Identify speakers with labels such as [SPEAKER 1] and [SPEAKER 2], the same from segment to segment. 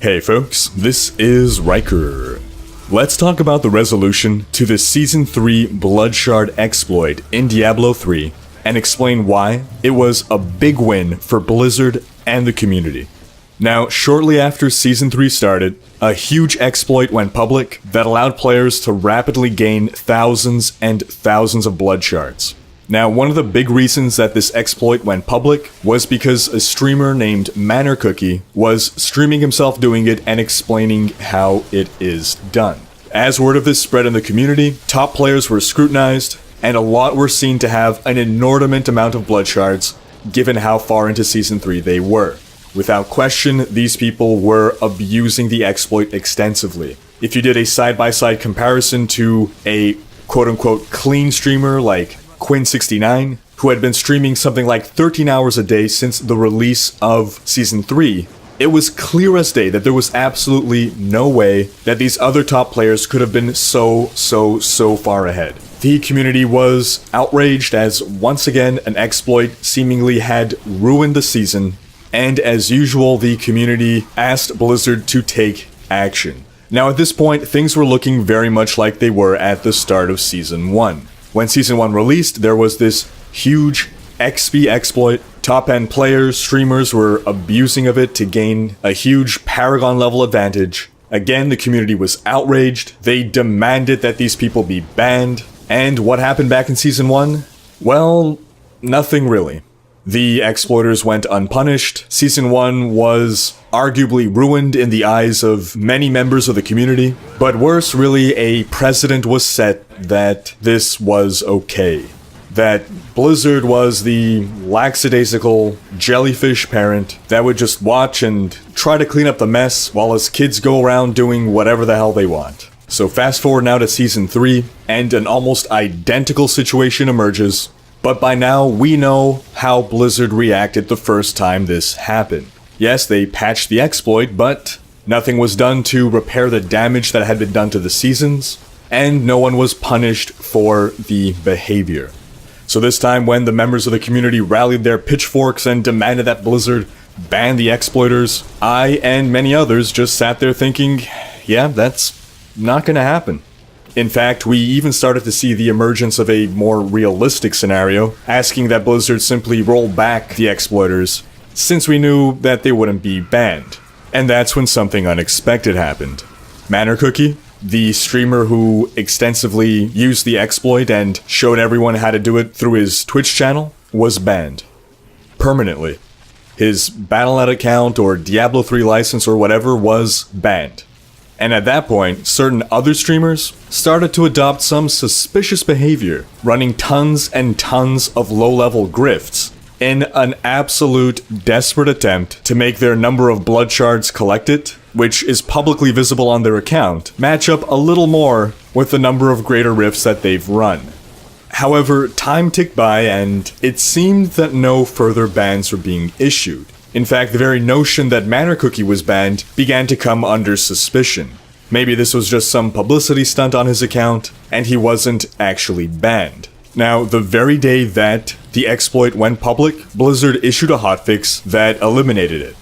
[SPEAKER 1] Hey folks, this is Riker. Let's talk about the resolution to the Season 3 Bloodshard exploit in Diablo 3 and explain why it was a big win for Blizzard and the community. Now, shortly after Season 3 started, a huge exploit went public that allowed players to rapidly gain thousands and thousands of blood shards. Now, one of the big reasons that this exploit went public was because a streamer named MannerCookie was streaming himself doing it and explaining how it is done. As word of this spread in the community, top players were scrutinized, and a lot were seen to have an inordinate amount of blood shards, given how far into Season 3 they were. Without question, these people were abusing the exploit extensively. If you did a side-by-side comparison to a quote-unquote clean streamer like Quinn69, who had been streaming something like 13 hours a day since the release of Season 3, it was clear as day that there was absolutely no way that these other top players could have been so far ahead. The community was outraged as once again an exploit seemingly had ruined the season, and as usual the community asked Blizzard to take action. Now at this point things were looking very much like they were at the start of Season 1. When Season 1 released, there was this huge XP exploit. Top-end players, streamers were abusing of it to gain a huge Paragon level advantage. Again, the community was outraged. They demanded that these people be banned. And what happened back in Season 1? Well, nothing really. The exploiters went unpunished. Season 1 was arguably ruined in the eyes of many members of the community. But worse, really, a precedent was set that this was okay. That Blizzard was the lackadaisical jellyfish parent that would just watch and try to clean up the mess while his kids go around doing whatever the hell they want. So fast forward now to Season 3, and an almost identical situation emerges. But by now, we know how Blizzard reacted the first time this happened. Yes, they patched the exploit, but nothing was done to repair the damage that had been done to the seasons, and no one was punished for the behavior. So this time, when the members of the community rallied their pitchforks and demanded that Blizzard ban the exploiters, I and many others just sat there thinking, yeah, that's not gonna happen. In fact, we even started to see the emergence of a more realistic scenario, asking that Blizzard simply roll back the exploiters, since we knew that they wouldn't be banned. And that's when something unexpected happened. MannerCookie, the streamer who extensively used the exploit and showed everyone how to do it through his Twitch channel, was banned. Permanently. His Battle.net account or Diablo 3 license or whatever was banned. And at that point, certain other streamers started to adopt some suspicious behavior, running tons and tons of low-level grifts in an absolute desperate attempt to make their number of blood shards collected, which is publicly visible on their account, match up a little more with the number of greater rifts that they've run. However, time ticked by and it seemed that no further bans were being issued. In fact, the very notion that MannerCookie was banned began to come under suspicion. Maybe this was just some publicity stunt on his account, and he wasn't actually banned. Now, the very day that the exploit went public, Blizzard issued a hotfix that eliminated it.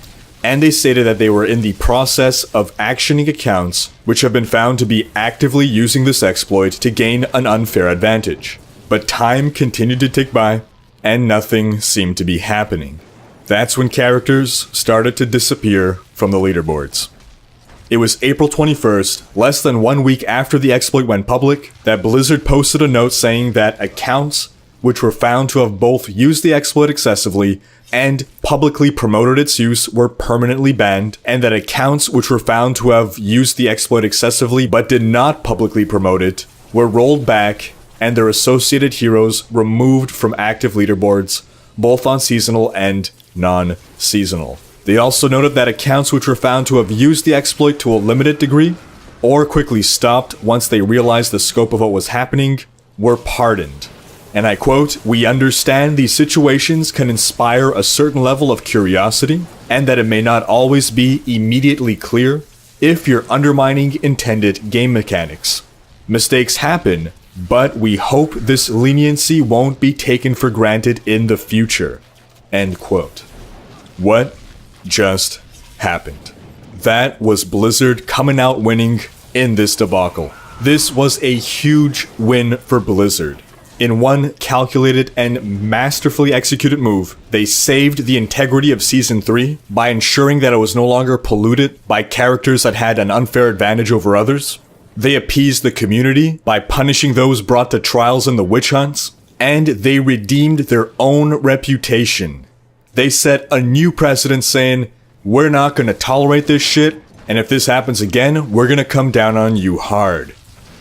[SPEAKER 1] And they stated that they were in the process of actioning accounts which have been found to be actively using this exploit to gain an unfair advantage. But time continued to tick by, and nothing seemed to be happening. That's when characters started to disappear from the leaderboards. It was April 21st, less than 1 week after the exploit went public, that Blizzard posted a note saying that accounts which were found to have both used the exploit excessively and publicly promoted its use were permanently banned, and that accounts which were found to have used the exploit excessively but did not publicly promote it were rolled back and their associated heroes removed from active leaderboards, both on seasonal and non-seasonal. They also noted that accounts which were found to have used the exploit to a limited degree, or quickly stopped once they realized the scope of what was happening, were pardoned. And I quote, "We understand these situations can inspire a certain level of curiosity, and that it may not always be immediately clear if you're undermining intended game mechanics. Mistakes happen, but we hope this leniency won't be taken for granted in the future." End quote. What just happened? that was Blizzard coming out winning in this debacle. This was a huge win for Blizzard. In one calculated and masterfully executed move, they saved the integrity of Season 3 by ensuring that it was no longer polluted by characters that had an unfair advantage over others. They appeased the community by punishing those brought to trials in the witch hunts, and they redeemed their own reputation. They set a new precedent saying, we're not gonna tolerate this shit, and if this happens again, we're gonna come down on you hard.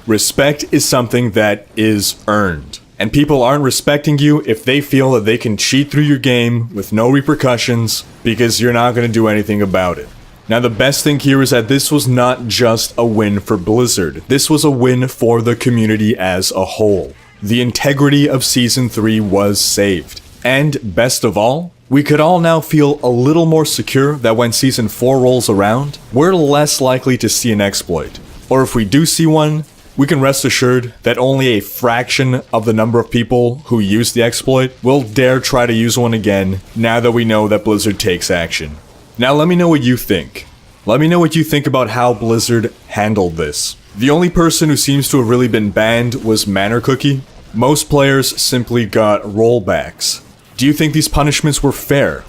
[SPEAKER 1] Respect is something that is earned. And people aren't respecting you if they feel that they can cheat through your game with no repercussions because you're not going to do anything about it. Now the best thing here is that this was not just a win for Blizzard. This was a win for the community as a whole. The integrity of Season 3 was saved. And best of all, we could all now feel a little more secure that when Season 4 rolls around, we're less likely to see an exploit. Or if we do see one, we can rest assured that only a fraction of the number of people who use the exploit will dare try to use one again now that we know that Blizzard takes action. Now let me know what you think. Let me know what you think about how Blizzard handled this. The only person who seems to have really been banned was Manor Cookie. Most players simply got rollbacks. Do you think these punishments were fair?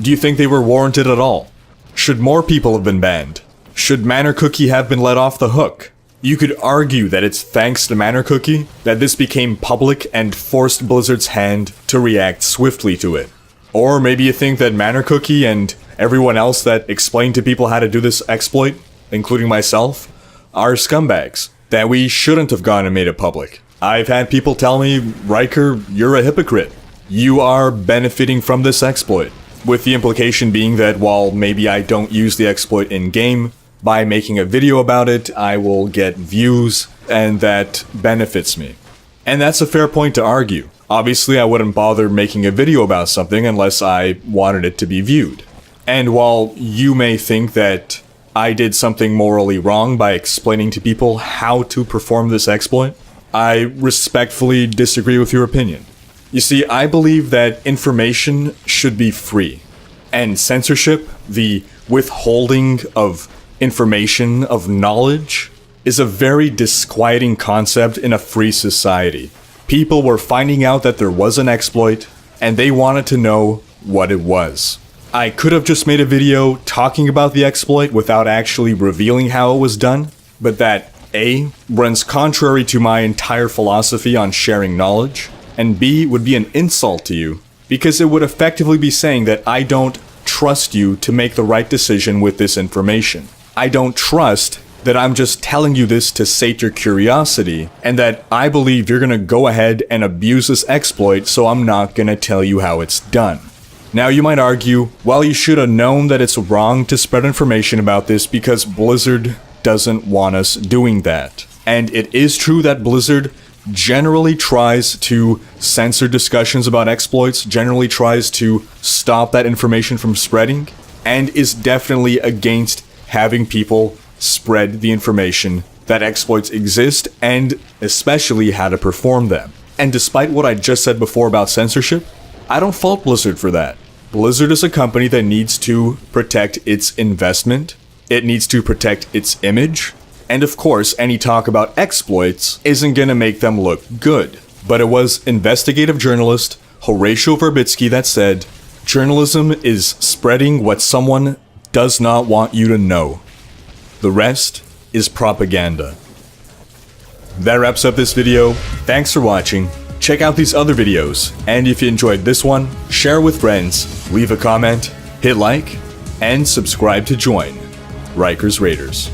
[SPEAKER 1] Do you think they were warranted at all? Should more people have been banned? Should Manor Cookie have been let off the hook? You could argue that it's thanks to Manor Cookie that this became public and forced Blizzard's hand to react swiftly to it. Or maybe you think that Manor Cookie and everyone else that explained to people how to do this exploit, including myself, are scumbags, that we shouldn't have gone and made it public. I've had people tell me, Riker, you're a hypocrite. You are benefiting from this exploit. With the implication being that while maybe I don't use the exploit in-game, by making a video about it, I will get views, and that benefits me. And that's a fair point to argue. Obviously, I wouldn't bother making a video about something unless I wanted it to be viewed. And while you may think that I did something morally wrong by explaining to people how to perform this exploit, I respectfully disagree with your opinion. You see, I believe that information should be free. And censorship, the withholding of information, of knowledge, is a very disquieting concept in a free society. People were finding out that there was an exploit, and they wanted to know what it was. I could have just made a video talking about the exploit without actually revealing how it was done, but that A, runs contrary to my entire philosophy on sharing knowledge, and B, would be an insult to you, because it would effectively be saying that I don't trust you to make the right decision with this information. I don't trust that I'm just telling you this to sate your curiosity, and that I believe you're gonna go ahead and abuse this exploit, so I'm not gonna tell you how it's done. Now you might argue, well, you should have known that it's wrong to spread information about this because Blizzard doesn't want us doing that. And it is true that Blizzard generally tries to censor discussions about exploits, generally tries to stop that information from spreading, and is definitely against having people spread the information that exploits exist and especially how to perform them. And despite what I just said before about censorship, I don't fault Blizzard for that. Blizzard is a company that needs to protect its investment, it needs to protect its image, and of course any talk about exploits isn't gonna make them look good. But it was investigative journalist Horatio Verbitsky that said, journalism is spreading what someone does not want you to know. The rest is propaganda. That wraps up this video. Thanks for watching. Check out these other videos, and if you enjoyed this one, share with friends, leave a comment, hit like, and subscribe to join Riker's Raiders.